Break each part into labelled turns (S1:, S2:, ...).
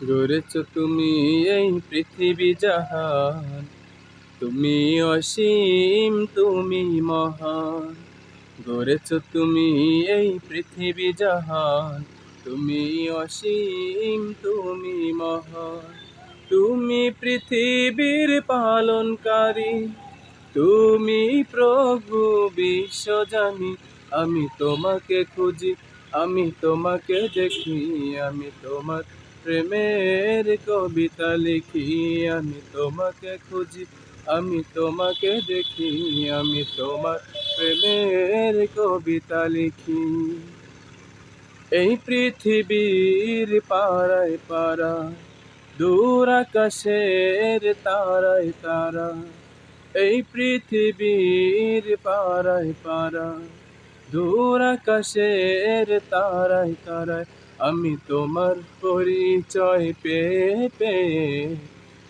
S1: গড়েছ তুমি এই পৃথিবী জাহান, তুমি অসীম তুমি মহান। গড়েছ তুমি এই পৃথিবী জাহান, তুমি অসীম তুমি মহান। তুমি পৃথিবীর পালনকারী, তুমি প্রভু বিশ্বজানি। আমি তোমাকে খুঁজি, আমি তোমাকে দেখি, আমি তোমার প্রেমের কবিতা লিখি। আমি তোমাকে খুঁজি, আমি তোমাকে দেখি, আমি তোমার প্রেমের কবিতা লিখি। এই পৃথিবীর পাড়ায় পাড়া, দূর আকাশের তারায় তারা। এই পৃথিবীর পাড়ায় পাড়া, দূর আকাশের তারায় তারায়। আমি তোমার পরিচয় পেয়ে পেয়ে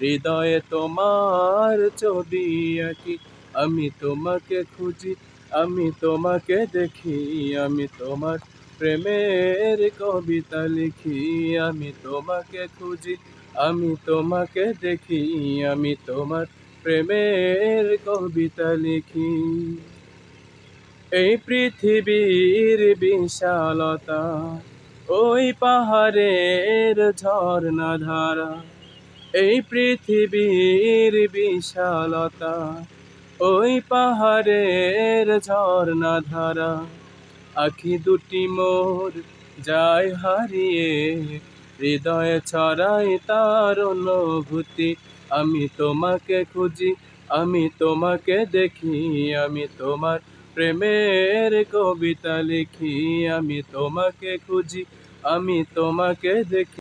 S1: হৃদয়ে তোমার ছবি আঁকি। আমি তোমাকে খুঁজি, আমি তোমাকে দেখি, আমি তোমার প্রেমের কবিতা লিখি। আমি তোমাকে খুঁজি, আমি তোমাকে দেখি, আমি তোমার প্রেমের কবিতা লিখি। এই পৃথিবীর বিশালতা, ওই পাহাড়ের ঝর্ণা ধারা। এই পৃথিবীর বিশালতা, ওই পাহাড়ের ঝর্ণা ধারা। আখি দুটি মোর যায় হারিয়ে, হৃদয়ে ছড়াই তার অনুভূতি। আমি তোমাকে খুঁজি, আমি তোমাকে দেখি, আমি তোমার প্রেমের কবিতা লিখি। আমি তোমাকে খুঁজি, আমি তোমাকে দেখি।